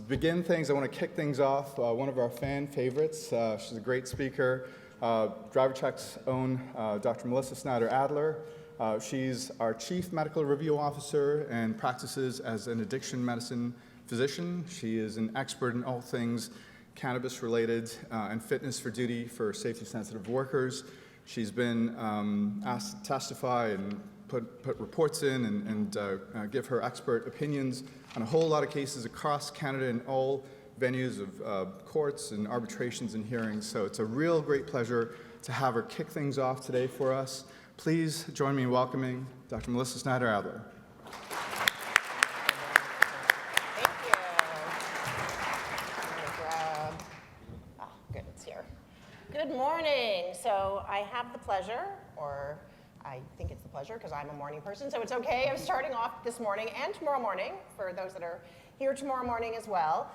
begin things, I want to kick things off. One of our fan favorites, she's a great speaker, DriverCheck's own Dr. Melissa Snider-Adler. She's our Chief Medical Review Officer and practices as an addiction medicine physician. She is an expert in all things cannabis related and fitness for duty for safety sensitive workers. She's been asked to testify and put reports in and give her expert opinions on a whole lot of cases across Canada in all venues of courts and arbitrations and hearings. So it's a real great pleasure to have her kick things off today for us. Please join me in welcoming Dr. Melissa Snider-Adler. Thank you. Good, it's here. Good morning. So I have the pleasure, or I think it's the pleasure because I'm a morning person, so it's okay. I'm starting off this morning and tomorrow morning for those that are here tomorrow morning as well.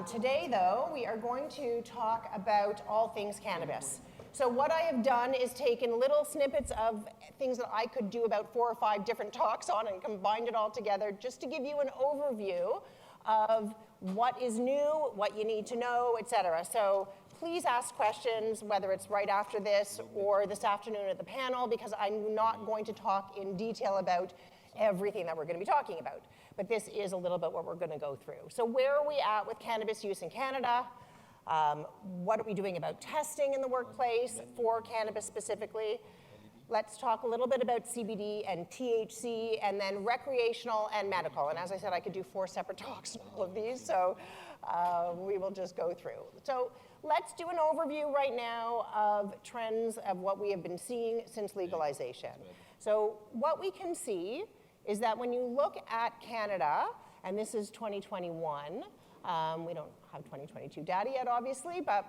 Today, though, we are going to talk about all things cannabis. So what I have done is taken little snippets of things that I could do about 4 or 5 different talks on and combined it all together just to give you an overview of what is new, what you need to know, etc. So please ask questions, whether it's right after this or this afternoon at the panel, because I'm not going to talk in detail about everything that we're going to be talking about. But this is a little bit what we're going to go through. So where are we at with cannabis use in Canada? What are we doing about testing in the workplace for cannabis specifically? Let's talk a little bit about CBD and THC, and then recreational and medical. And as I said, I could do 4 separate talks on all of these, so we will just go through. So let's do an overview right now of trends of what we have been seeing since legalization. So what we can see is that when you look at Canada, and this is 2021, we don't have 2022 data yet, obviously, but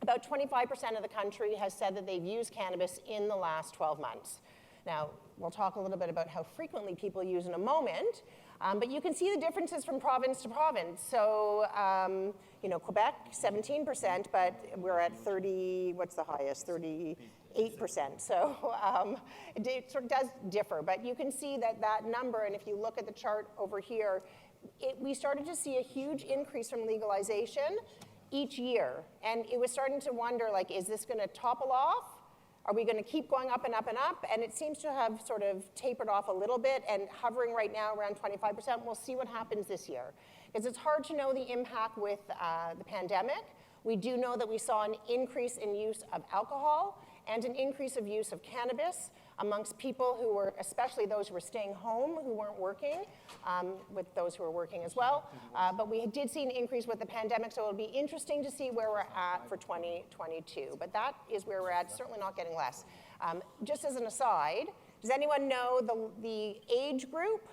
about 25% of the country has said that they've used cannabis in the last 12 months. Now, we'll talk a little bit about how frequently people use in a moment, but you can see the differences from province to province. So, Quebec, 17%, but we're at 30, what's the highest? 38%. So it sort of does differ, but you can see that number, and if you look at the chart over here, we started to see a huge increase from legalization each year. And it was starting to wonder, like, is this going to topple off? Are we going to keep going up and up and up? And it seems to have sort of tapered off a little bit and hovering right now around 25%. We'll see what happens this year. Because it's hard to know the impact with the pandemic. We do know that we saw an increase in use of alcohol and an increase of use of cannabis amongst people who were, especially those who were staying home, who weren't working, with those who were working as well. But we did see an increase with the pandemic, so it'll be interesting to see where we're at for 2022. But that is where we're at, certainly not getting less. Just as an aside, does anyone know the age group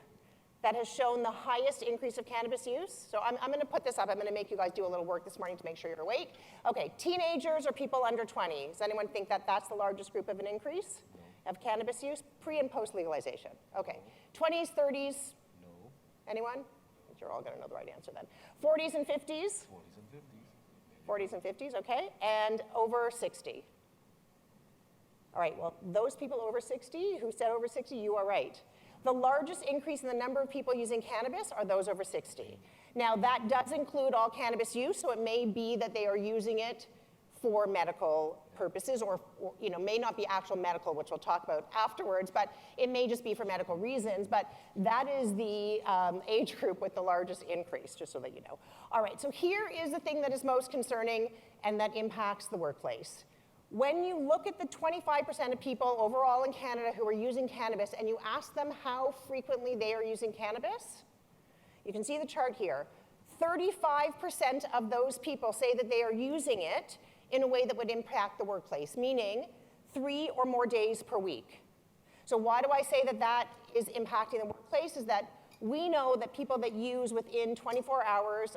that has shown the highest increase of cannabis use? So I'm going to put this up. I'm going to make you guys do a little work this morning to make sure you're awake. Okay, teenagers or people under 20. Does anyone think that that's the largest group of an increase of cannabis use, pre and post legalization? Okay, 20s, 30s? No. Anyone? I think you're all going to know the right answer then. 40s and 50s? 40s and 50s. 40s and 50s, okay. And over 60? All right, well, those people over 60 who said over 60, you are right. The largest increase in the number of people using cannabis are those over 60. Now, that does include all cannabis use, so it may be that they are using it for medical purposes, or may not be actual medical, which we'll talk about afterwards, but it may just be for medical reasons. But that is the age group with the largest increase, just so that you know. All right, so here is the thing that is most concerning and that impacts the workplace. When you look at the 25% of people overall in Canada who are using cannabis and you ask them how frequently they are using cannabis, you can see the chart here. 35% of those people say that they are using it in a way that would impact the workplace, meaning 3 or more days per week. So why do I say that that is impacting the workplace? Is that we know that people that use within 24 hours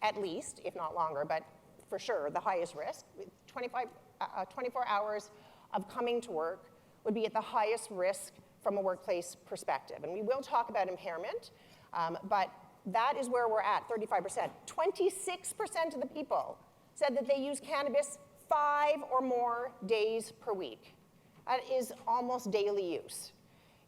at least, if not longer, but for sure the highest risk, 24 hours of coming to work would be at the highest risk from a workplace perspective. And we will talk about impairment, but that is where we're at, 35%. 26% of the people said that they use cannabis 5 or more days per week. That is almost daily use.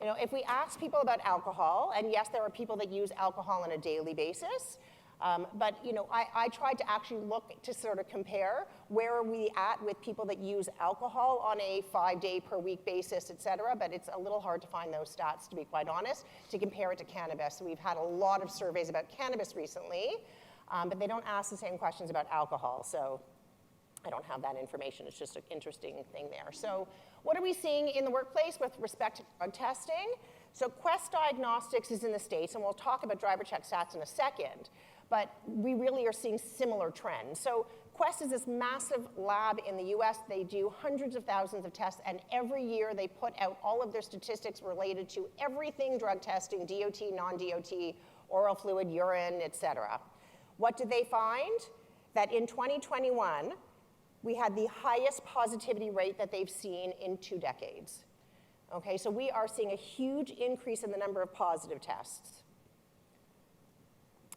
If we ask people about alcohol, and yes, there are people that use alcohol on a daily basis, But I tried to actually look to sort of compare where are we at with people that use alcohol on a 5-day per week basis, et cetera, but it's a little hard to find those stats, to be quite honest, to compare it to cannabis. So we've had a lot of surveys about cannabis recently, but they don't ask the same questions about alcohol, so I don't have that information. It's just an interesting thing there. So what are we seeing in the workplace with respect to drug testing? So Quest Diagnostics is in the States, and we'll talk about DriverCheck stats in a second, but we really are seeing similar trends. So Quest is this massive lab in the US. They do hundreds of thousands of tests, and every year they put out all of their statistics related to everything drug testing, DOT, non-DOT, oral fluid, urine, et cetera. What did they find? That in 2021, we had the highest positivity rate that they've seen in 2 decades. Okay, so we are seeing a huge increase in the number of positive tests.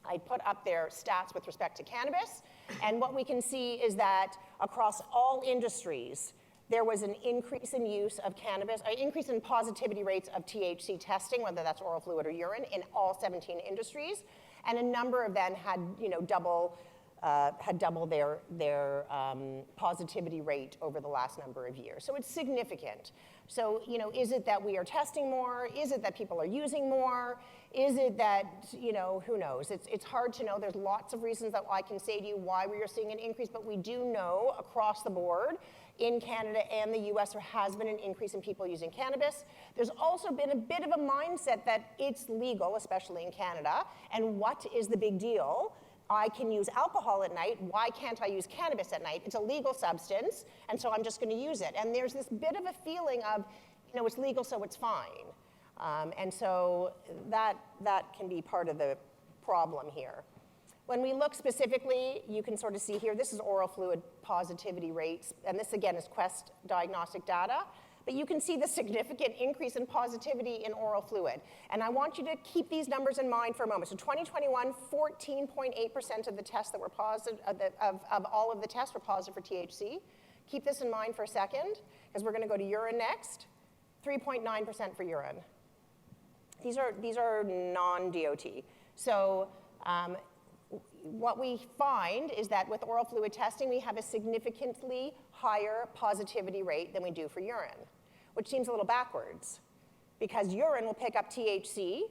I put up their stats with respect to cannabis, and what we can see is that across all industries, there was an increase in use of cannabis, an increase in positivity rates of THC testing, whether that's oral fluid or urine, in all 17 industries, and a number of them had double their positivity rate over the last number of years. So it's significant. So, is it that we are testing more? Is it that people are using more? Is it that, who knows? It's hard to know. There's lots of reasons that I can say to you why we are seeing an increase, but we do know across the board in Canada and the US there has been an increase in people using cannabis. There's also been a bit of a mindset that it's legal, especially in Canada, and what is the big deal? I can use alcohol at night, why can't I use cannabis at night? It's a legal substance, and so I'm just going to use it. And there's this bit of a feeling of, it's legal, so it's fine. And so that can be part of the problem here. When we look specifically, you can sort of see here, this is oral fluid positivity rates, and this again is Quest diagnostic data. But you can see the significant increase in positivity in oral fluid. And I want you to keep these numbers in mind for a moment. So 2021, 14.8% of the tests that were positive, of all of the tests were positive for THC. Keep this in mind for a second, because we're going to go to urine next. 3.9% for urine. These are non-DOT. So what we find is that with oral fluid testing, we have a significantly higher positivity rate than we do for urine, which seems a little backwards, because urine will pick up THC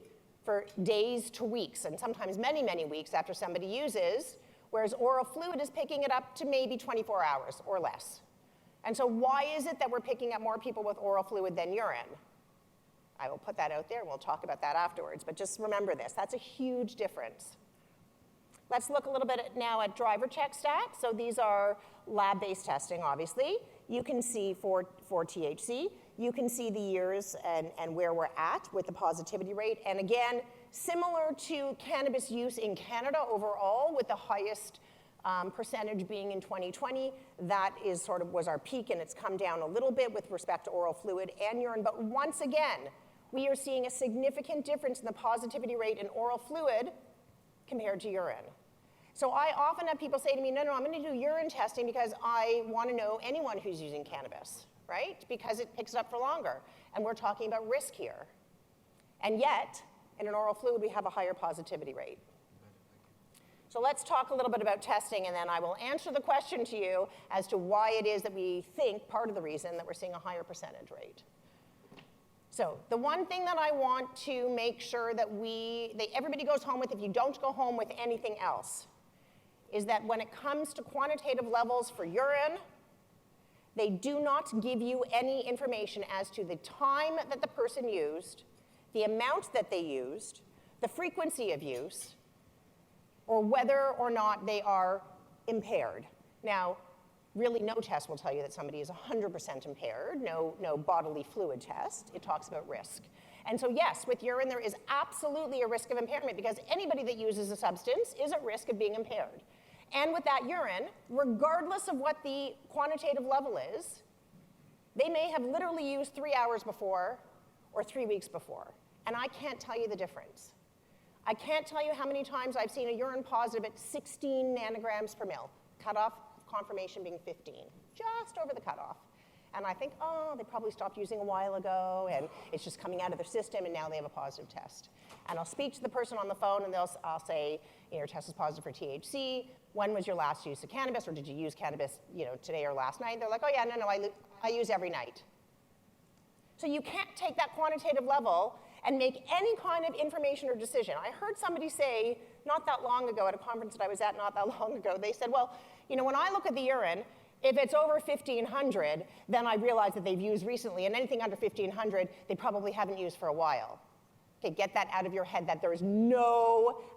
for days to weeks, and sometimes many, many weeks after somebody uses, whereas oral fluid is picking it up to maybe 24 hours or less. And so why is it that we're picking up more people with oral fluid than urine? I will put that out there, and we'll talk about that afterwards, but just remember this. That's a huge difference. Let's look a little bit now at DriverCheck stats. So these are lab-based testing, obviously. You can see for THC, you can see the years and where we're at with the positivity rate. And again, similar to cannabis use in Canada overall, with the highest percentage being in 2020, that is was our peak, and it's come down a little bit with respect to oral fluid and urine. But once again, we are seeing a significant difference in the positivity rate in oral fluid compared to urine. So I often have people say to me, no, I'm going to do urine testing because I want to know anyone who's using cannabis, right? Because it picks it up for longer. And we're talking about risk here. And yet, in an oral fluid, we have a higher positivity rate. So let's talk a little bit about testing, and then I will answer the question to you as to why it is that we think part of the reason that we're seeing a higher percentage rate. So the one thing that I want to make sure that everybody goes home with, if you don't go home with anything else, is that when it comes to quantitative levels for urine, they do not give you any information as to the time that the person used, the amount that they used, the frequency of use, or whether or not they are impaired. Now, really no test will tell you that somebody is 100% impaired, no bodily fluid test. It talks about risk. And so yes, with urine there is absolutely a risk of impairment because anybody that uses a substance is at risk of being impaired. And with that urine, regardless of what the quantitative level is, they may have literally used 3 hours before or 3 weeks before. And I can't tell you the difference. I can't tell you how many times I've seen a urine positive at 16 nanograms per mil, cutoff confirmation being 15, just over the cutoff. And I think, oh, they probably stopped using a while ago, and it's just coming out of their system, and now they have a positive test. And I'll speak to the person on the phone, and I'll say, your test is positive for THC. When was your last use of cannabis, or did you use cannabis, today or last night? They're like, oh yeah, no, I use every night. So you can't take that quantitative level and make any kind of information or decision. I heard somebody say, not that long ago, at a conference that I was at not that long ago, they said, well, when I look at the urine, if it's over 1,500, then I realize that they've used recently, and anything under 1,500, they probably haven't used for a while. Okay, get that out of your head, that there is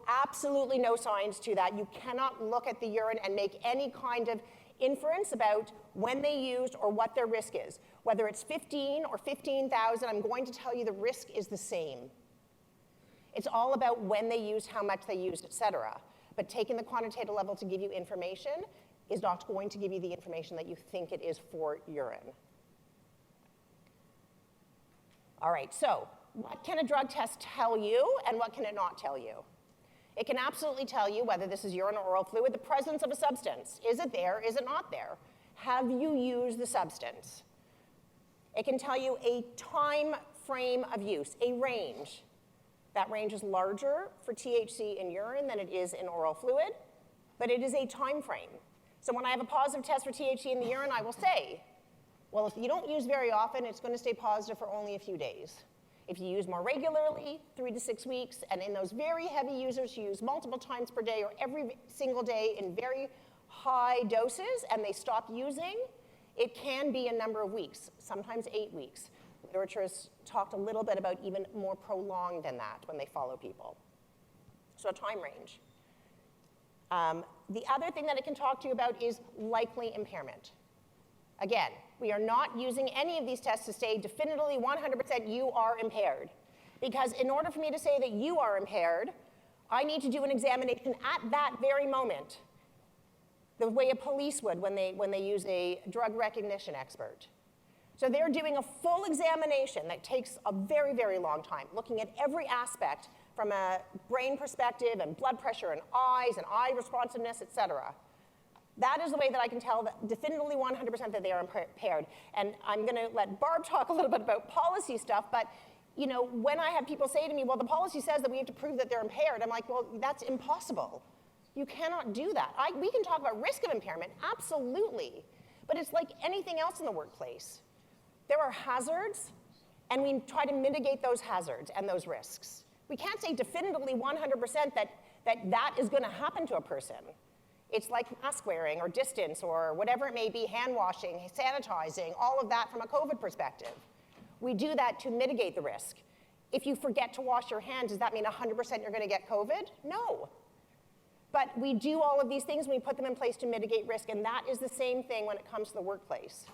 absolutely no science to that. You cannot look at the urine and make any kind of inference about when they used or what their risk is. Whether it's 15 or 15,000, I'm going to tell you the risk is the same. It's all about when they used, how much they used, et cetera. But taking the quantitative level to give you information is not going to give you the information that you think it is for urine. All right, so what can a drug test tell you and what can it not tell you? It can absolutely tell you whether this is urine or oral fluid, the presence of a substance. Is it there? Is it not there? Have you used the substance? It can tell you a time frame of use, a range. That range is larger for THC in urine than it is in oral fluid, but it is a time frame. So when I have a positive test for THC in the urine, I will say, well, if you don't use very often, it's going to stay positive for only a few days. If you use more regularly, 3 to 6 weeks, and in those very heavy users who use multiple times per day or every single day in very high doses, and they stop using, it can be a number of weeks, sometimes 8 weeks. Literature has talked a little bit about even more prolonged than that when they follow people. So a time range. The other thing that it can talk to you about is likely impairment. Again, we are not using any of these tests to say definitively 100% you are impaired. Because in order for me to say that you are impaired, I need to do an examination at that very moment, the way a police would when they use a drug recognition expert. So they're doing a full examination that takes a very, very long time, looking at every aspect from a brain perspective and blood pressure and eyes and eye responsiveness, et cetera. That is the way that I can tell that definitively 100% that they are impaired. And I'm going to let Barb talk a little bit about policy stuff, but when I have people say to me, well, the policy says that we have to prove that they're impaired, I'm like, well, that's impossible. You cannot do that. We can talk about risk of impairment, absolutely, but it's like anything else in the workplace. There are hazards, and we try to mitigate those hazards and those risks. We can't say definitively 100% that is going to happen to a person. It's like mask wearing or distance or whatever it may be, hand washing, sanitizing, all of that from a COVID perspective. We do that to mitigate the risk. If you forget to wash your hands, does that mean 100% you're going to get COVID? No. But we do all of these things and we put them in place to mitigate risk, and that is the same thing when it comes to the workplace.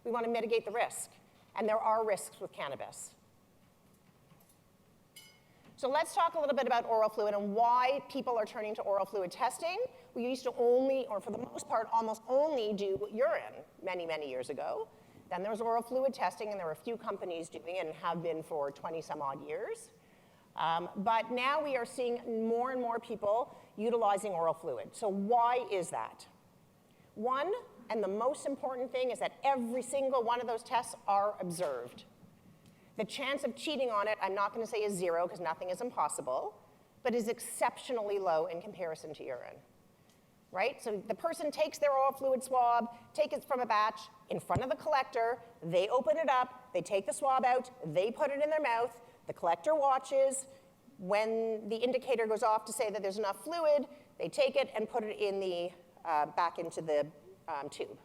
We want to mitigate the risk, and there are risks with cannabis. So let's talk a little bit about oral fluid and why people are turning to oral fluid testing. We used to only, or for the most part, almost only do urine many, many years ago. Then there was oral fluid testing, and there were a few companies doing it and have been for 20 some odd years. But now we are seeing more and more people utilizing oral fluid. So why is that? One, and the most important thing, is that every single one of those tests are observed. The chance of cheating on it, I'm not going to say is 0 because nothing is impossible, but is exceptionally low in comparison to urine. Right? So the person takes their oral fluid swab, take it from a batch in front of the collector, they open it up, they take the swab out, they put it in their mouth, the collector watches. When the indicator goes off to say that there's enough fluid, they take it and put it in the, back into the tube.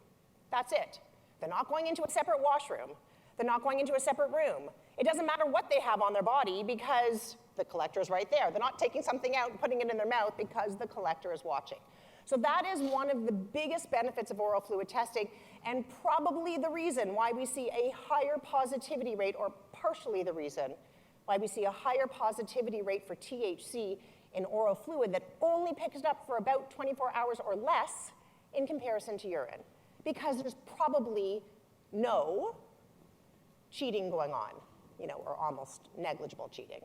That's it. They're not going into a separate washroom. They're not going into a separate room. It doesn't matter what they have on their body because the collector is right there. They're not taking something out and putting it in their mouth because the collector is watching. So that is one of the biggest benefits of oral fluid testing, and probably the reason why we see a higher positivity rate, or partially the reason why we see a higher positivity rate for THC in oral fluid that only picks it up for about 24 hours or less in comparison to urine, because there's probably no cheating going on, or almost negligible cheating.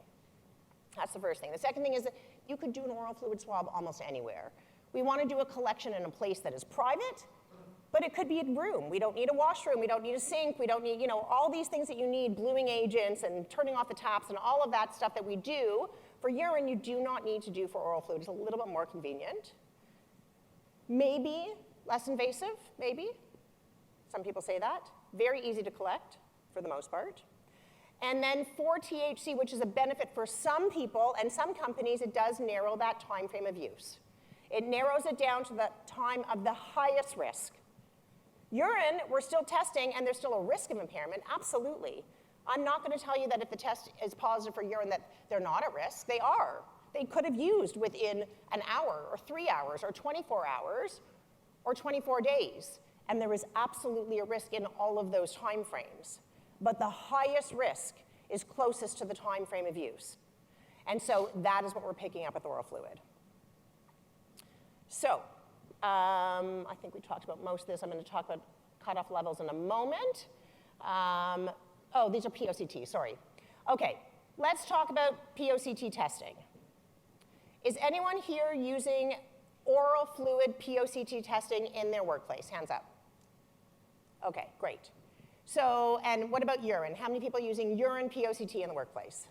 That's the first thing. The second thing is that you could do an oral fluid swab almost anywhere. We want to do a collection in a place that is private, But it could be a room. We don't need a washroom. We don't need a sink. We don't need, you know, all these things that you need, bluing agents and turning off the taps and all of that stuff that we do. For urine, you do not need to do for oral fluid. It's a little bit more convenient. Maybe less invasive, maybe. Some people say that. Very easy to collect, for the most part. And then for THC, which is a benefit for some people and some companies, it does narrow that time frame of use. It narrows it down to the time of the highest risk. Urine, we're still testing, and there's still a risk of impairment, absolutely. I'm not going to tell you that if the test is positive for urine that they're not at risk. They are. They could have used within an hour or 3 hours or 24 hours or 24 days. And there is absolutely a risk in all of those time frames. But the highest risk is closest to the time frame of use. And so that is what we're picking up with oral fluid. So I think we talked about most of this. I'm going to talk about cutoff levels in a moment. Oh, these are POCT, sorry. Okay, let's talk about POCT testing. Is anyone here using oral fluid POCT testing in their workplace? Hands up. Okay, great. So, and what about urine? How many people are using urine POCT in the workplace?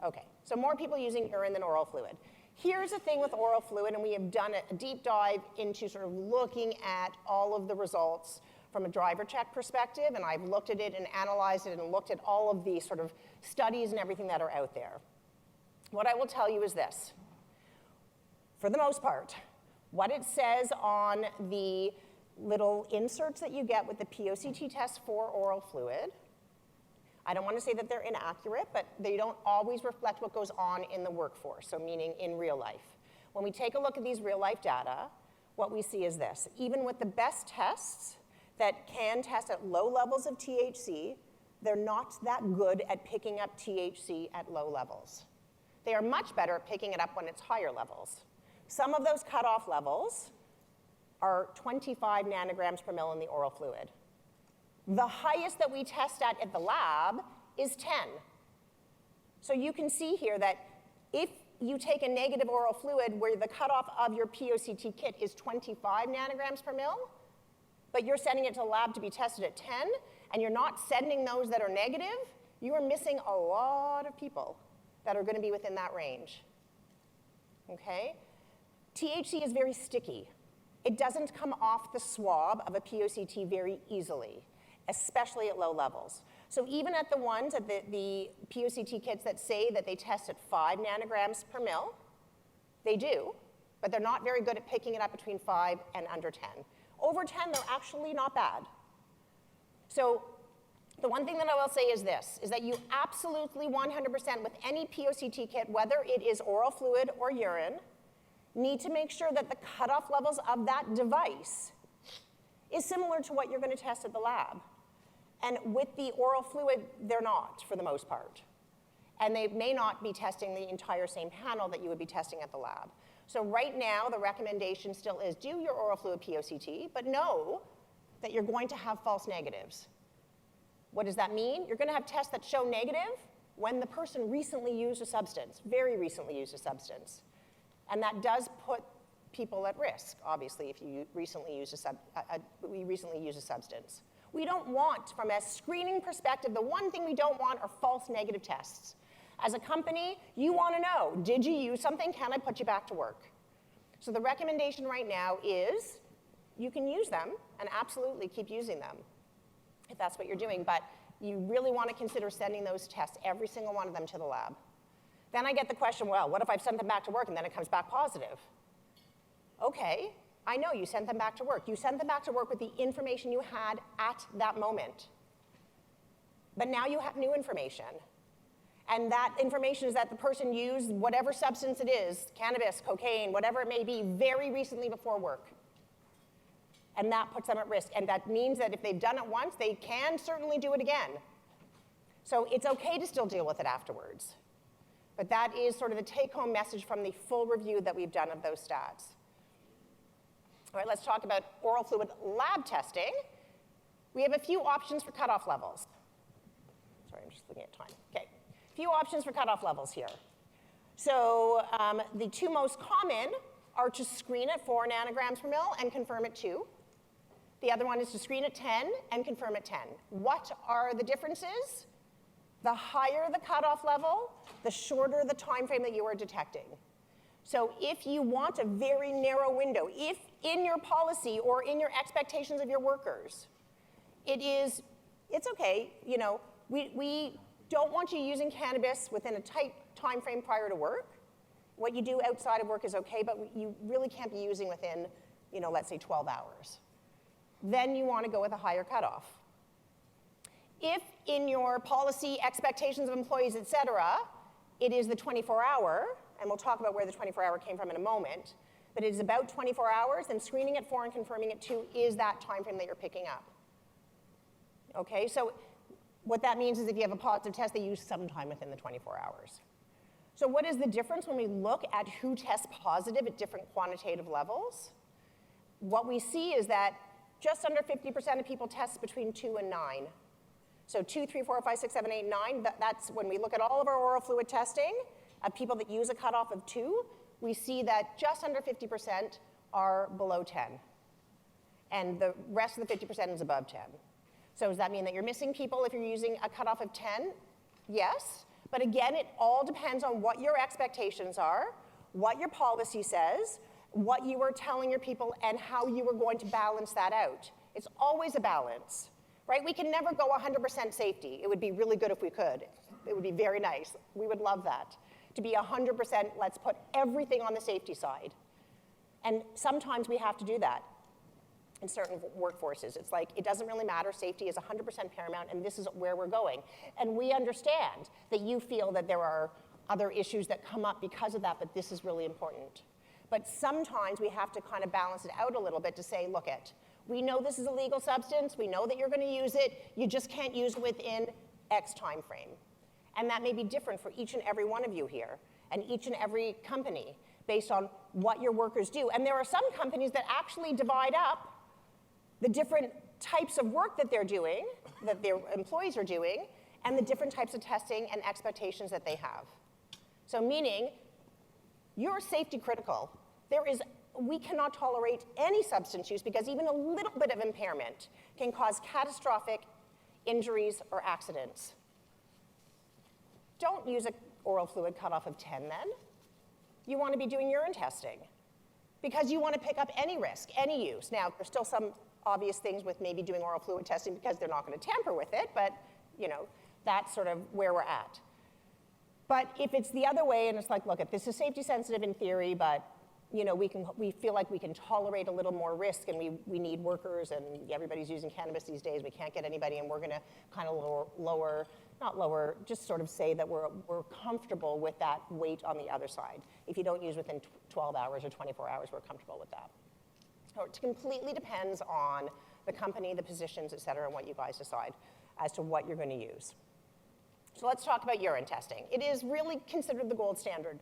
Okay, so more people using urine than oral fluid. Here's the thing with oral fluid, and we have done a deep dive into sort of looking at all of the results from a DriverCheck perspective, and I've looked at it and analyzed it and looked at all of the sort of studies and everything that are out there. What I will tell you is this. For the most part, what it says on the little inserts that you get with the POCT test for oral fluid, I don't want to say that they're inaccurate, but they don't always reflect what goes on in the workforce, so meaning in real life. When we take a look at these real life data, what we see is this. Even with the best tests that can test at low levels of THC, they're not that good at picking up THC at low levels. They are much better at picking it up when it's higher levels. Some of those cutoff levels are 25 nanograms per mil in the oral fluid. The highest that we test at the lab is 10. So you can see here that if you take a negative oral fluid where the cutoff of your POCT kit is 25 nanograms per mil, but you're sending it to the lab to be tested at 10, and you're not sending those that are negative, you are missing a lot of people that are going to be within that range. Okay? THC is very sticky. It doesn't come off the swab of a POCT very easily, especially at low levels. So even at the ones, at the POCT kits that say that they test at 5 nanograms per mil, they do, but they're not very good at picking it up between 5 and under 10. Over 10, they're actually not bad. So the one thing that I will say is this, is that you absolutely 100% with any POCT kit, whether it is oral fluid or urine, need to make sure that the cutoff levels of that device is similar to what you're going to test at the lab. And with the oral fluid, they're not, for the most part. And they may not be testing the entire same panel that you would be testing at the lab. So right now, the recommendation still is do your oral fluid POCT, but know that you're going to have false negatives. What does that mean? You're going to have tests that show negative when the person recently used a substance, very recently used a substance. And that does put people at risk, obviously, if you recently use a substance. We don't want, from a screening perspective, the one thing we don't want are false negative tests. As a company, you want to know, did you use something? Can I put you back to work? So the recommendation right now is you can use them and absolutely keep using them if that's what you're doing, but you really want to consider sending those tests, every single one of them, to the lab. Then I get the question, well, what if I've sent them back to work and then it comes back positive? Okay, I know you sent them back to work. You sent them back to work with the information you had at that moment. But now you have new information. And that information is that the person used whatever substance it is, cannabis, cocaine, whatever it may be, very recently before work. And that puts them at risk. And that means that if they've done it once, they can certainly do it again. So it's okay to still deal with it afterwards. But that is sort of the take-home message from the full review that we've done of those stats. All right, let's talk about oral fluid lab testing. We have a few options for cutoff levels. Sorry, I'm just looking at time. Okay, a few options for cutoff levels here. So the two most common are to screen at 4 nanograms per mil and confirm at 2. The other one is to screen at 10 and confirm at 10. What are the differences? The higher the cutoff level, the shorter the time frame that you are detecting. So if you want a very narrow window, if in your policy or in your expectations of your workers, it's okay, you know, we don't want you using cannabis within a tight time frame prior to work. What you do outside of work is okay, but you really can't be using within, you know, let's say 12 hours. Then you want to go with a higher cutoff. If in your policy, expectations of employees, et cetera, it is the 24-hour, and we'll talk about where the 24-hour came from in a moment, but it is about 24 hours, then screening at 4 and confirming at 2 is that time frame that you're picking up. Okay, so what that means is if you have a positive test, they use sometime within the 24 hours. So what is the difference when we look at who tests positive at different quantitative levels? What we see is that just under 50% of people test between 2 and 9. So 2, 3, 4, 5, 6, 7, 8, 9, that's when we look at all of our oral fluid testing of people that use a cutoff of 2, we see that just under 50% are below 10. And the rest of the 50% is above 10. So does that mean that you're missing people if you're using a cutoff of 10? Yes. But again, it all depends on what your expectations are, what your policy says, what you are telling your people, and how you are going to balance that out. It's always a balance, right? We can never go 100% safety. It would be really good if we could. It would be very nice. We would love that. To be 100%, let's put everything on the safety side. And sometimes we have to do that in certain workforces. It's like, it doesn't really matter. Safety is 100% paramount, and this is where we're going. And we understand that you feel that there are other issues that come up because of that, but this is really important. But sometimes we have to kind of balance it out a little bit to say, look we know this is a legal substance, we know that you're going to use it, you just can't use it within X time frame. And that may be different for each and every one of you here, and each and every company, based on what your workers do. And there are some companies that actually divide up the different types of work that they're doing, that their employees are doing, and the different types of testing and expectations that they have. So meaning, you're safety critical. We cannot tolerate any substance use because even a little bit of impairment can cause catastrophic injuries or accidents. Don't use an oral fluid cutoff of 10 then. You want to be doing urine testing because you want to pick up any risk, any use. Now, there's still some obvious things with maybe doing oral fluid testing because they're not going to tamper with it, but you know, that's sort of where we're at. But if it's the other way and it's like, look, this is safety sensitive in theory, but you know, we feel like we can tolerate a little more risk and we need workers and everybody's using cannabis these days, we can't get anybody and we're going to kind of not lower, just sort of say that we're comfortable with that weight on the other side. If you don't use within 12 hours or 24 hours, we're comfortable with that. So it completely depends on the company, the positions, et cetera, and what you guys decide as to what you're going to use. So let's talk about urine testing. It is really considered the gold standard.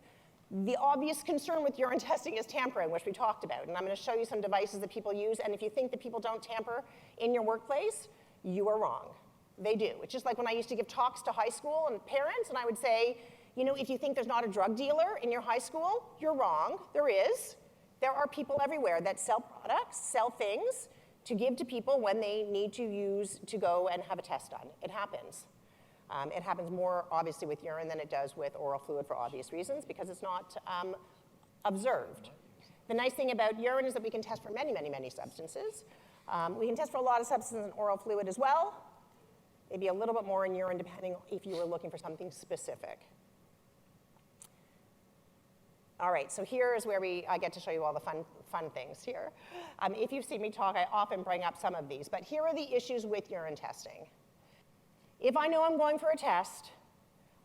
The obvious concern with urine testing is tampering, which we talked about, and I'm going to show you some devices that people use, and if you think that people don't tamper in your workplace, you are wrong. They do. It's just like when I used to give talks to high school and parents, and I would say, you know, if you think there's not a drug dealer in your high school, you're wrong. There is. There are people everywhere that sell products, sell things to give to people when they need to go and have a test done. It happens. It happens more obviously with urine than it does with oral fluid for obvious reasons because it's not observed. The nice thing about urine is that we can test for many, many, many substances. We can test for a lot of substances in oral fluid as well. Maybe a little bit more in urine depending if you were looking for something specific. All right, so here is where I get to show you all the fun things here. If you've seen me talk, I often bring up some of these, but here are the issues with urine testing. If I know I'm going for a test,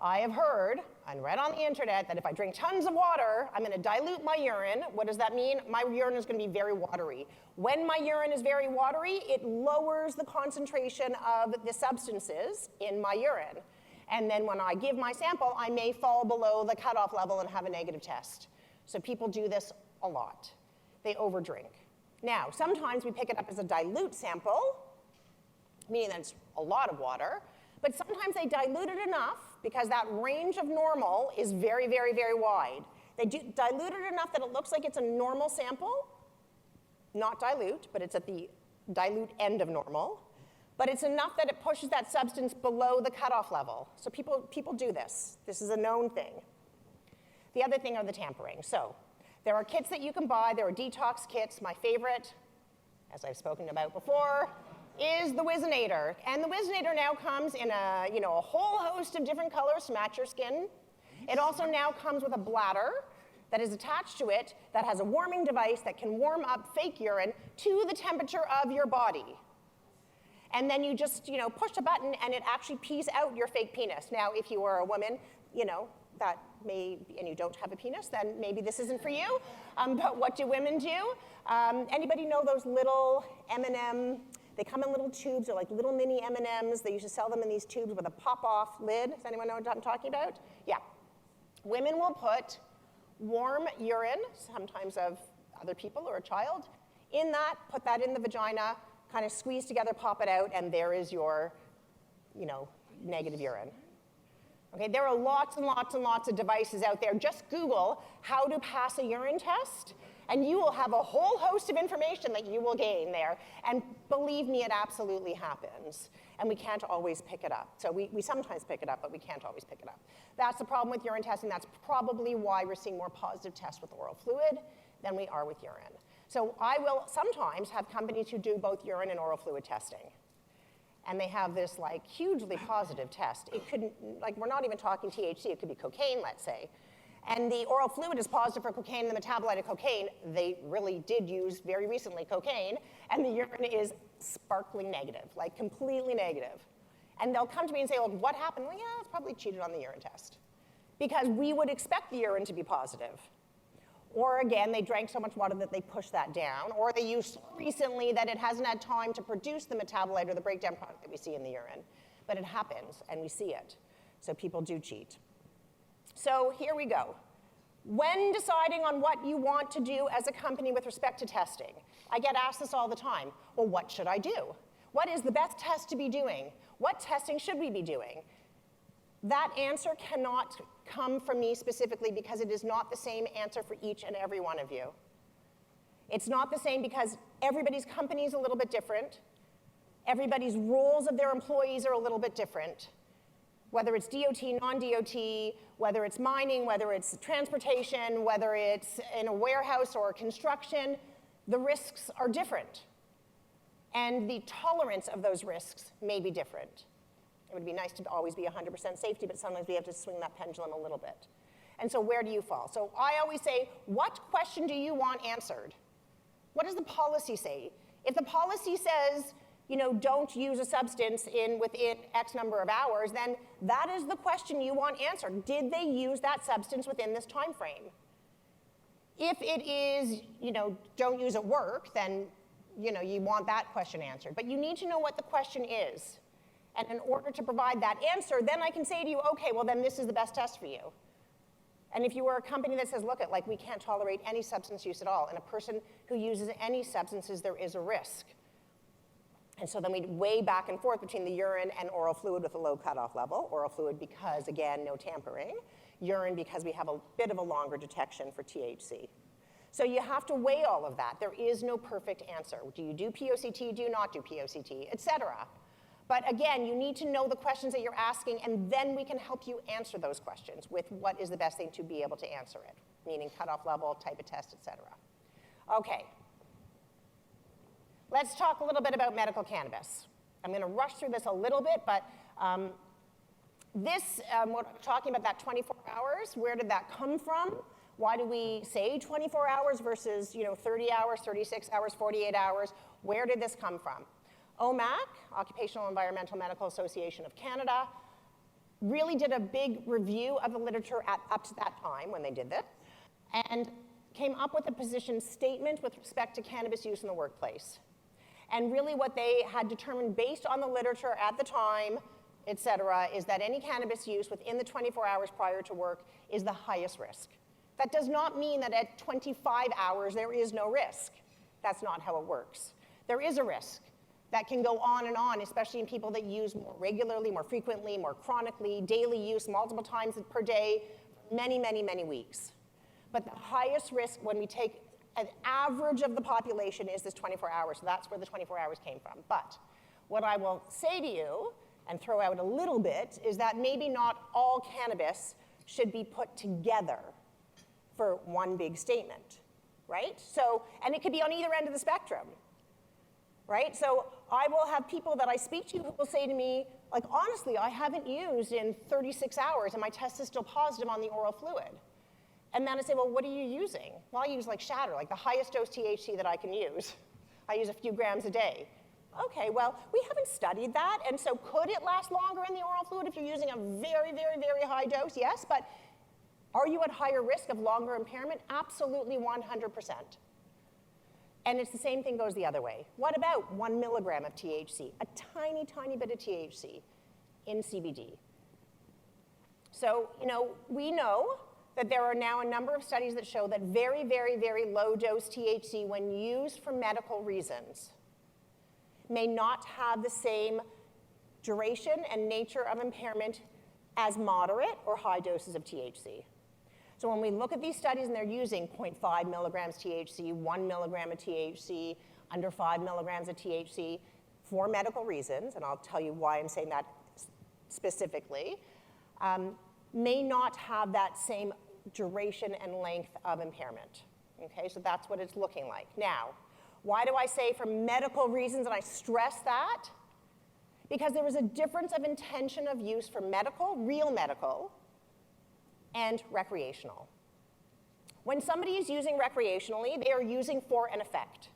I have heard and read on the internet that if I drink tons of water, I'm going to dilute my urine. What does that mean? My urine is going to be very watery. When my urine is very watery, it lowers the concentration of the substances in my urine. And then when I give my sample, I may fall below the cutoff level and have a negative test. So people do this a lot. They overdrink. Now, sometimes we pick it up as a dilute sample, meaning that it's a lot of water. But sometimes they dilute it enough because that range of normal is very, very, very wide. They dilute it enough that it looks like it's a normal sample, not dilute, but it's at the dilute end of normal, but it's enough that it pushes that substance below the cutoff level. So people do this. This is a known thing. The other thing are the tampering. So there are kits that you can buy. There are detox kits. My favorite, as I've spoken about before, is the Wizinator. And the Wizinator now comes in a whole host of different colors to match your skin. It also now comes with a bladder that is attached to it that has a warming device that can warm up fake urine to the temperature of your body. And then you just, push a button and it actually pees out your fake penis. Now, if you are a woman, that may, and you don't have a penis, then maybe this isn't for you. But what do women do? Anybody know those little M&M, they come in little tubes, they're like little mini M&Ms. They used to sell them in these tubes with a pop-off lid. Does anyone know what I'm talking about? Yeah. Women will put warm urine, sometimes of other people or a child, in that, put that in the vagina, kind of squeeze together, pop it out, and there is your, negative urine. Okay, there are lots and lots and lots of devices out there. Just Google how to pass a urine test, and you will have a whole host of information that you will gain there. And believe me, it absolutely happens. And we can't always pick it up. So we sometimes pick it up, but we can't always pick it up. That's the problem with urine testing. That's probably why we're seeing more positive tests with oral fluid than we are with urine. So I will sometimes have companies who do both urine and oral fluid testing. And they have this hugely positive test. It couldn't, we're not even talking THC, it could be cocaine, let's say. And the oral fluid is positive for cocaine and the metabolite of cocaine. They really did use very recently cocaine, and the urine is sparkling negative, completely negative. And they'll come to me and say, look, what happened? Well, yeah, it's probably cheated on the urine test. Because we would expect the urine to be positive. Or again, they drank so much water that they pushed that down, or they used so recently that it hasn't had time to produce the metabolite or the breakdown product that we see in the urine. But it happens, and we see it. So people do cheat. So here we go. When deciding on what you want to do as a company with respect to testing, I get asked this all the time. Well, what should I do? What is the best test to be doing? What testing should we be doing? That answer cannot come from me specifically because it is not the same answer for each and every one of you. It's not the same because everybody's company is a little bit different. Everybody's roles of their employees are a little bit different. Whether it's DOT, non-DOT, whether it's mining, whether it's transportation, whether it's in a warehouse or construction, the risks are different. And the tolerance of those risks may be different. It would be nice to always be 100% safety, but sometimes we have to swing that pendulum a little bit. And so where do you fall? So I always say, what question do you want answered? What does the policy say? If the policy says, don't use a substance within X number of hours, then that is the question you want answered. Did they use that substance within this time frame? If it is, don't use at work, then you want that question answered. But you need to know what the question is. And in order to provide that answer, then I can say to you, okay, well then this is the best test for you. And if you were a company that says, look, we can't tolerate any substance use at all, and a person who uses any substances, there is a risk. And so then we'd weigh back and forth between the urine and oral fluid with a low cutoff level. Oral fluid because, again, no tampering. Urine because we have a bit of a longer detection for THC. So you have to weigh all of that. There is no perfect answer. Do you do POCT? Do you not do POCT? Et cetera. But again, you need to know the questions that you're asking, and then we can help you answer those questions with what is the best thing to be able to answer it, meaning cutoff level, type of test, et cetera. Okay. Let's talk a little bit about medical cannabis. I'm going to rush through this a little bit, but we're talking about that 24 hours. Where did that come from? Why do we say 24 hours versus 30 hours, 36 hours, 48 hours? Where did this come from? OMAC, Occupational Environmental Medical Association of Canada, really did a big review of the literature up to that time when they did this, and came up with a position statement with respect to cannabis use in the workplace. And really what they had determined based on the literature at the time, et cetera, is that any cannabis use within the 24 hours prior to work is the highest risk. That does not mean that at 25 hours there is no risk. That's not how it works. There is a risk that can go on and on, especially in people that use more regularly, more frequently, more chronically, daily use, multiple times per day, many, many, many weeks. But the highest risk when we take an average of the population is this 24 hours, so that's where the 24 hours came from. But what I will say to you, and throw out a little bit, is that maybe not all cannabis should be put together for one big statement, right? So, and it could be on either end of the spectrum, right? So I will have people that I speak to who will say to me, like, honestly, I haven't used in 36 hours and my test is still positive on the oral fluid. And then I say, well, what are you using? Well, I use like shatter, like the highest dose THC that I can use. I use a few grams a day. Okay, well, we haven't studied that, and so could it last longer in the oral fluid if you're using a very, very, very high dose? Yes, but are you at higher risk of longer impairment? Absolutely 100%. And it's the same thing goes the other way. What about 1 milligram of THC, a tiny, tiny bit of THC in CBD? So, we know that there are now a number of studies that show that very, very, very low dose THC, when used for medical reasons, may not have the same duration and nature of impairment as moderate or high doses of THC. So when we look at these studies and they're using 0.5 milligrams THC, 1 milligram of THC, under 5 milligrams of THC for medical reasons, and I'll tell you why I'm saying that specifically, may not have that same duration and length of impairment. Okay, so that's what it's looking like. Now, why do I say for medical reasons, and I stress that? Because there is a difference of intention of use for medical, real medical, and recreational. When somebody is using recreationally, they are using for an effect.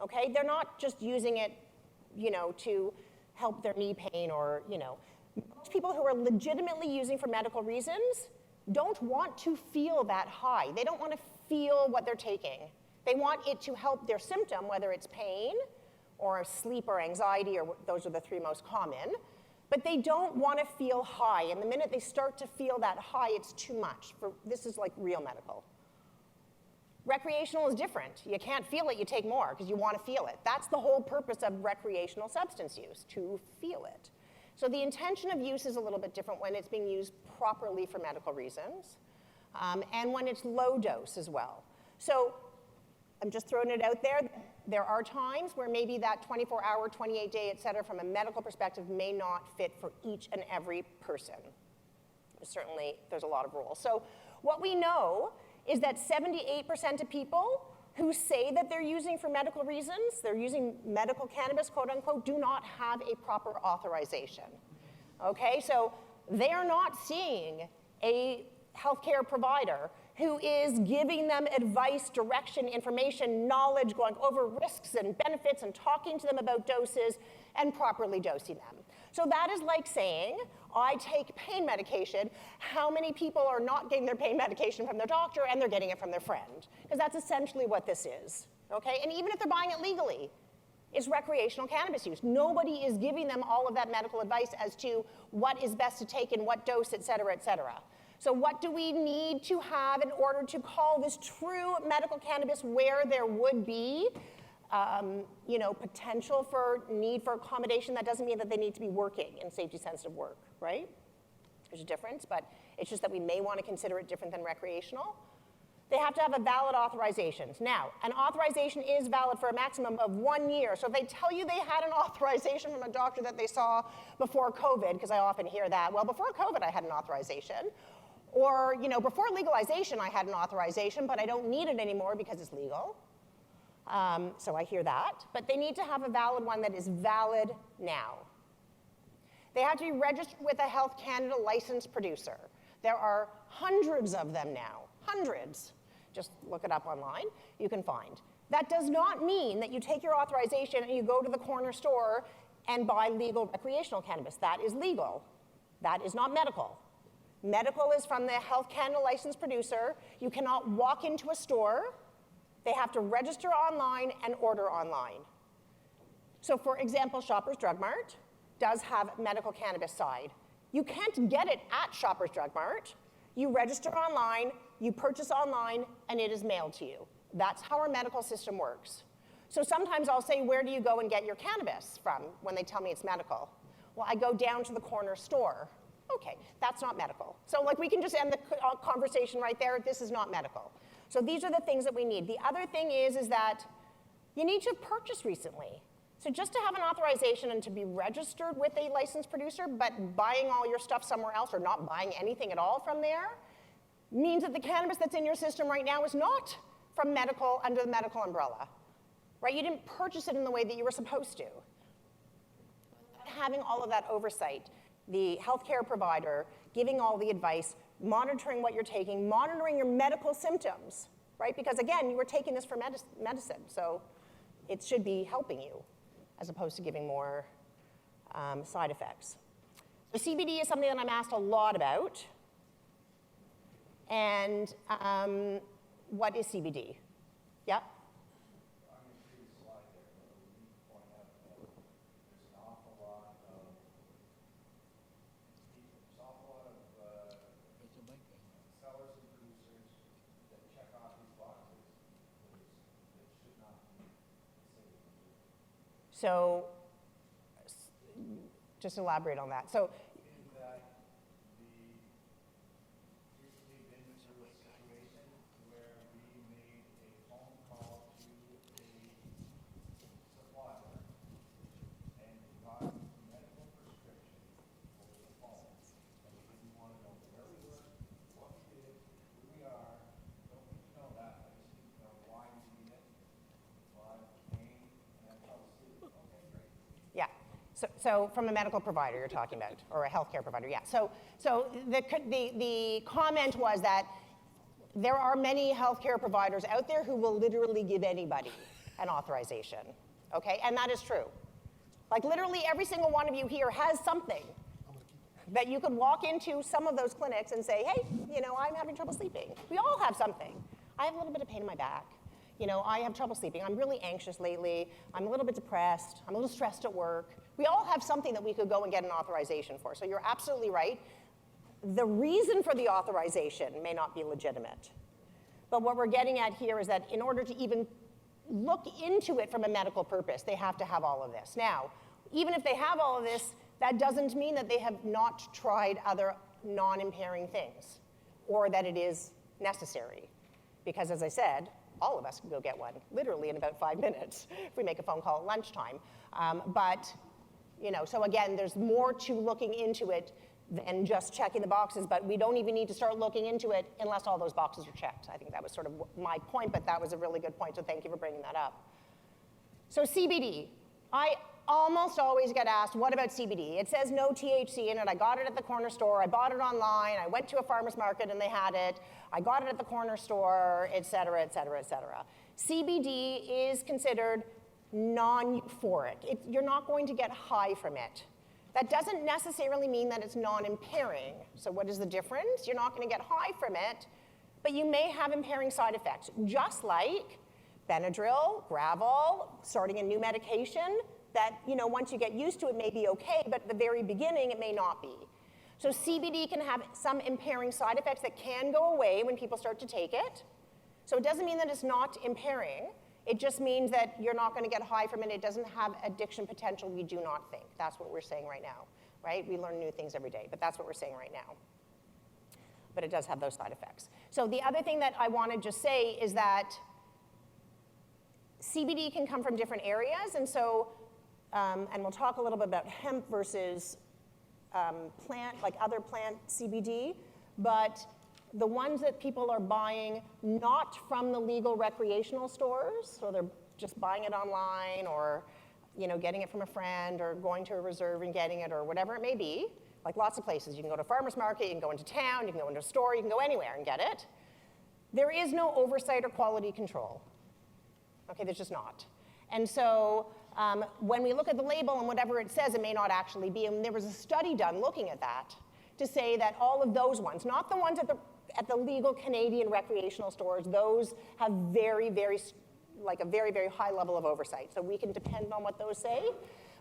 Okay, they're not just using it, to help their knee pain or, Most people who are legitimately using for medical reasons don't want to feel that high. They don't want to feel what they're taking. They want it to help their symptom, whether it's pain or sleep or anxiety, or those are the three most common, but they don't want to feel high. And the minute they start to feel that high, it's too much. This is like real medical. Recreational is different. You can't feel it, you take more because you want to feel it. That's the whole purpose of recreational substance use, to feel it. So the intention of use is a little bit different when it's being used properly for medical reasons, and when it's low dose as well. So I'm just throwing it out there. There are times where maybe that 24-hour, 28-day, et cetera, from a medical perspective may not fit for each and every person. Certainly, there's a lot of rules. So what we know is that 78% of people who say that they're using for medical reasons, they're using medical cannabis, quote unquote, do not have a proper authorization. Okay, so they are not seeing a healthcare provider who is giving them advice, direction, information, knowledge, going over risks and benefits and talking to them about doses and properly dosing them. So that is like saying, I take pain medication. How many people are not getting their pain medication from their doctor and they're getting it from their friend? Because that's essentially what this is, okay? And even if they're buying it legally, it's recreational cannabis use. Nobody is giving them all of that medical advice as to what is best to take in what dose, et cetera, et cetera. So what do we need to have in order to call this true medical cannabis where there would be potential for need for accommodation? That doesn't mean that they need to be working in safety-sensitive work, right? There's a difference, but it's just that we may want to consider it different than recreational. They have to have a valid authorization. Now, an authorization is valid for a maximum of 1 year. So if they tell you they had an authorization from a doctor that they saw before COVID, because I often hear that, well, before COVID I had an authorization. Or, before legalization I had an authorization, but I don't need it anymore because it's legal. So I hear that. But they need to have a valid one that is valid now. They have to be registered with a Health Canada licensed producer. There are hundreds of them now, hundreds. Just look it up online, you can find. That does not mean that you take your authorization and you go to the corner store and buy legal recreational cannabis. That is legal. That is not medical. Medical is from the Health Canada licensed producer. You cannot walk into a store. They have to register online and order online. So for example, Shoppers Drug Mart does have medical cannabis side. You can't get it at Shoppers Drug Mart. You register online, you purchase online, and it is mailed to you. That's how our medical system works. So sometimes I'll say, where do you go and get your cannabis from when they tell me it's medical? Well, I go down to the corner store. Okay, that's not medical. So we can just end the conversation right there. This is not medical. So these are the things that we need. The other thing is that you need to have purchased recently. So just to have an authorization and to be registered with a licensed producer, but buying all your stuff somewhere else or not buying anything at all from there, means that the cannabis that's in your system right now is not from medical, under the medical umbrella, right? You didn't purchase it in the way that you were supposed to. Having all of that oversight, the healthcare provider giving all the advice, monitoring what you're taking, monitoring your medical symptoms, right? Because again, you were taking this for medicine, so it should be helping you as opposed to giving more side effects. So CBD is something that I'm asked a lot about. And what is CBD? Yep. On your previous slide there, you point out that there's an awful lot of sellers and producers that check off these boxes that should not be safe. So just elaborate on that. So In that recently been through a situation where we made a phone call to a supplier and got a medical prescription over the phone. And we didn't want to know where we were, what we did, who we are. Don't need to know that. I just need to know why we need it, why it came, and that's how it's due. Okay, great. yeah. So from a medical provider you're talking about, or a healthcare provider, yeah. So the comment was that there are many healthcare providers out there who will literally give anybody an authorization, okay? And that is true. Like literally every single one of you here has something that you could walk into some of those clinics and say, hey, you know, I'm having trouble sleeping. We all have something. I have a little bit of pain in my back. You know, I have trouble sleeping. I'm really anxious lately. I'm a little bit depressed. I'm a little stressed at work. We all have something that we could go and get an authorization for. So you're absolutely right. The reason for the authorization may not be legitimate. But what we're getting at here is that in order to even look into it from a medical purpose, they have to have all of this. Now, even if they have all of this, that doesn't mean that they have not tried other non-impairing things or that it is necessary. Because as I said, all of us can go get one, literally in about 5 minutes if we make a phone call at lunchtime. But, you know, so again, there's more to looking into it than just checking the boxes, but we don't even need to start looking into it unless all those boxes are checked. I think that was sort of my point, but that was a really good point, so thank you for bringing that up. So CBD, I almost always get asked, what about CBD? It says no THC in it. I got it at the corner store. I bought it online. I went to a farmer's market and they had it. I got it at the corner store, et cetera, et cetera, et cetera. CBD is considered non-euphoric. You're not going to get high from it. That doesn't necessarily mean that it's non-impairing. So what is the difference? You're not going to get high from it, but you may have impairing side effects, just like Benadryl, Gravol, starting a new medication that, you know, once you get used to it may be okay, but at the very beginning it may not be. So CBD can have some impairing side effects that can go away when people start to take it. So it doesn't mean that it's not impairing. It just means that you're not going to get high from it. It doesn't have addiction potential, we do not think. That's what we're saying right now, right? We learn new things every day, but that's what we're saying right now. But it does have those side effects. So the other thing that I want to just say is that CBD can come from different areas, and so, and we'll talk a little bit about hemp versus plant, like other plant CBD, but the ones that people are buying not from the legal recreational stores, so they're just buying it online or, you know, getting it from a friend or going to a reserve and getting it or whatever it may be, like lots of places. You can go to a farmer's market, you can go into town, you can go into a store, you can go anywhere and get it. There is no oversight or quality control. Okay, there's just not. And so when we look at the label and whatever it says, it may not actually be. And there was a study done looking at that to say that all of those ones, not the ones at the legal Canadian recreational stores, those have very, very, like a very, very high level of oversight. So we can depend on what those say.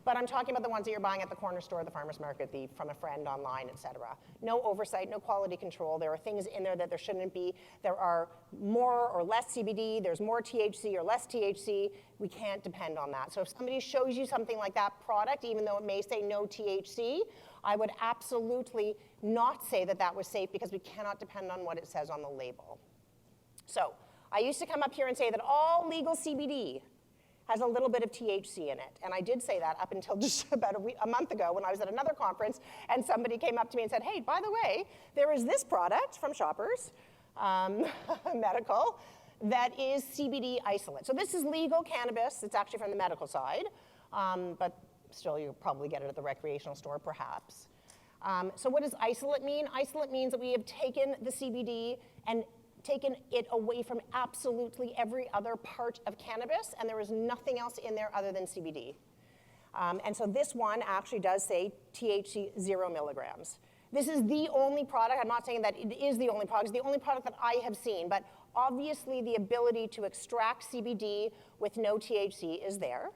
But I'm talking about the ones that you're buying at the corner store, the farmer's market, from a friend online, et cetera. No oversight, no quality control. There are things in there that there shouldn't be. There are more or less CBD. There's more THC or less THC. We can't depend on that. So if somebody shows you something like that product, even though it may say no THC, I would absolutely not say that that was safe because we cannot depend on what it says on the label. So I used to come up here and say that all legal CBD has a little bit of THC in it. And I did say that up until just about a month ago when I was at another conference and somebody came up to me and said, hey, by the way, there is this product from Shoppers Medical that is CBD isolate. So this is legal cannabis. It's actually from the medical side, but still you'll probably get it at the recreational store perhaps. So what does isolate mean? Isolate means that we have taken the CBD and taken it away from absolutely every other part of cannabis, and there is nothing else in there other than CBD. And so this one actually does say THC 0 milligrams. This is the only product, I'm not saying that it is the only product, it's the only product that I have seen, but obviously the ability to extract CBD with no THC is there.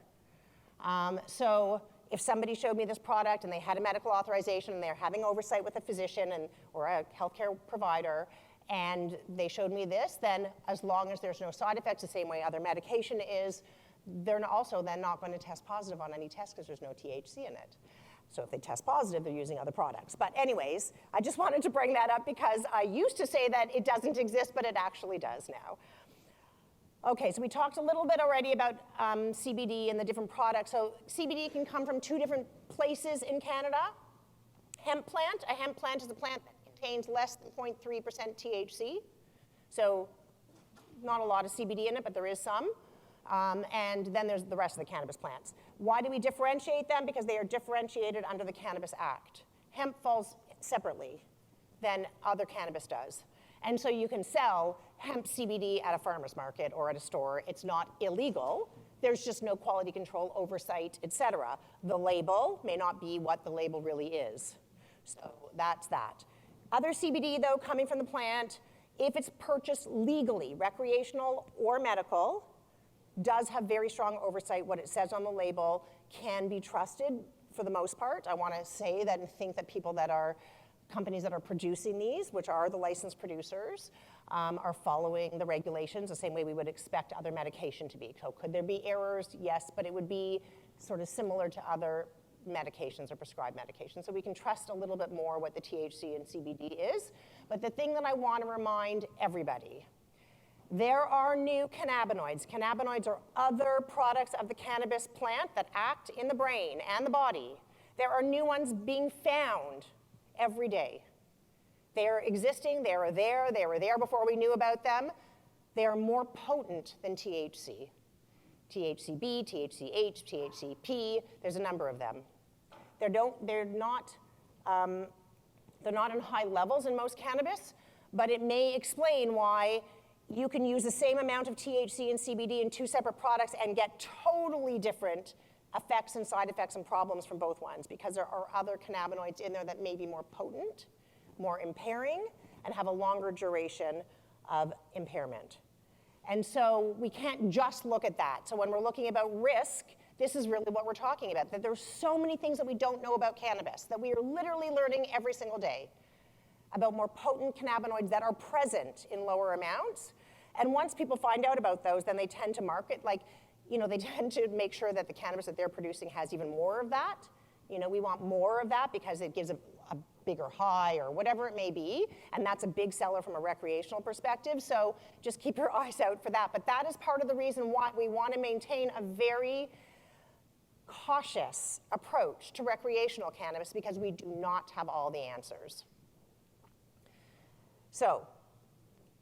So if somebody showed me this product and they had a medical authorization and they're having oversight with a physician or a healthcare provider, and they showed me this, then as long as there's no side effects the same way other medication is, they're also then not going to test positive on any test because there's no THC in it. So if they test positive, they're using other products. But anyways, I just wanted to bring that up because I used to say that it doesn't exist, but it actually does now. Okay, so we talked a little bit already about CBD and the different products. So CBD can come from 2 different places in Canada. Hemp plant. A hemp plant is a plant that contains less than 0.3% THC. So not a lot of CBD in it, but there is some. And then there's the rest of the cannabis plants. Why do we differentiate them? Because they are differentiated under the Cannabis Act. Hemp falls separately than other cannabis does. And so you can sell hemp CBD at a farmer's market or at a store. It's not illegal. There's just no quality control, oversight, et cetera. The label may not be what the label really is. So that's that. Other CBD, though, coming from the plant, if it's purchased legally, recreational or medical, does have very strong oversight. What it says on the label can be trusted for the most part. I want to say that and think that people that are companies that are producing these, which are the licensed producers, are following the regulations the same way we would expect other medication to be. So could there be errors? Yes, but it would be sort of similar to other medications or prescribed medications. So we can trust a little bit more what the THC and CBD is. But the thing that I want to remind everybody, there are new cannabinoids. Cannabinoids are other products of the cannabis plant that act in the brain and the body. There are new ones being found every day. They are existing, they were there before we knew about them. They are more potent than THC. THCB, THCH, THCP, there's a number of them. They're not in high levels in most cannabis, but it may explain why you can use the same amount of THC and CBD in 2 separate products and get totally different effects and side effects and problems from both ones, because there are other cannabinoids in there that may be more potent, more impairing, and have a longer duration of impairment. And so we can't just look at that. So when we're looking about risk, this is really what we're talking about, that there's so many things that we don't know about cannabis, that we are literally learning every single day about more potent cannabinoids that are present in lower amounts. And once people find out about those, then they tend to market, they tend to make sure that the cannabis that they're producing has even more of that. We want more of that because it gives a bigger high or whatever it may be, and that's a big seller from a recreational perspective, so just keep your eyes out for that. But that is part of the reason why we want to maintain a very cautious approach to recreational cannabis, because we do not have all the answers. So,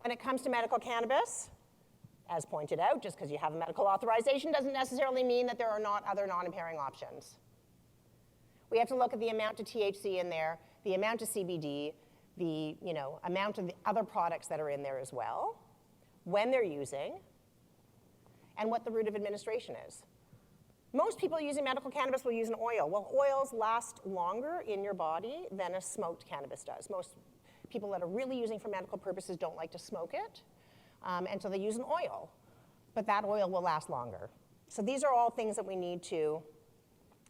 when it comes to medical cannabis, as pointed out, just because you have a medical authorization doesn't necessarily mean that there are not other non-impairing options. We have to look at the amount of THC in there, the amount of CBD, the amount of the other products that are in there as well, when they're using, and what the route of administration is. Most people using medical cannabis will use an oil. Well, oils last longer in your body than a smoked cannabis does. Most people that are really using for medical purposes don't like to smoke it, and so they use an oil. But that oil will last longer. So these are all things that we need to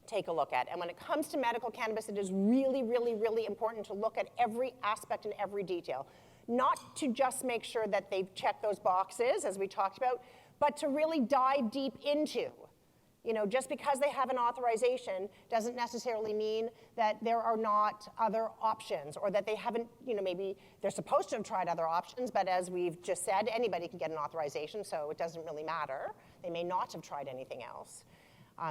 take a look at. And when it comes to medical cannabis, it is really, really, really important to look at every aspect and every detail. Not to just make sure that they've checked those boxes, as we talked about, but to really dive deep into You know, just because they have an authorization doesn't necessarily mean that there are not other options, or that they haven't, you know, maybe they're supposed to have tried other options, but as we've just said, anybody can get an authorization, so it doesn't really matter. They may not have tried anything else.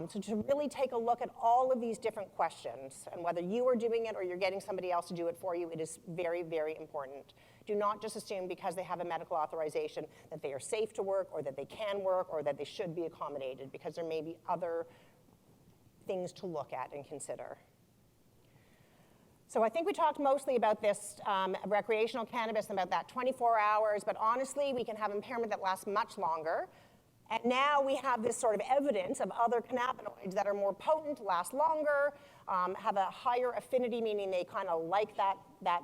So to really take a look at all of these different questions, and whether you are doing it or you're getting somebody else to do it for you, it is very, very important. Do not just assume because they have a medical authorization that they are safe to work, or that they can work, or that they should be accommodated, because there may be other things to look at and consider. So I think we talked mostly about this recreational cannabis and about that 24 hours, but honestly, we can have impairment that lasts much longer. And now we have this sort of evidence of other cannabinoids that are more potent, last longer, have a higher affinity, meaning they kind of like that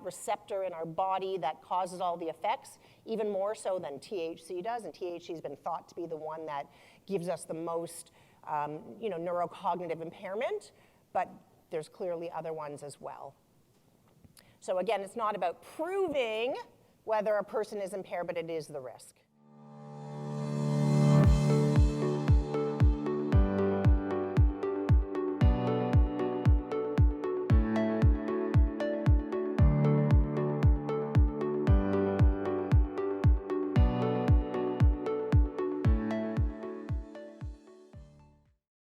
receptor in our body that causes all the effects, even more so than THC does. And THC has been thought to be the one that gives us the most neurocognitive impairment, but there's clearly other ones as well. So again, it's not about proving whether a person is impaired, but it is the risk.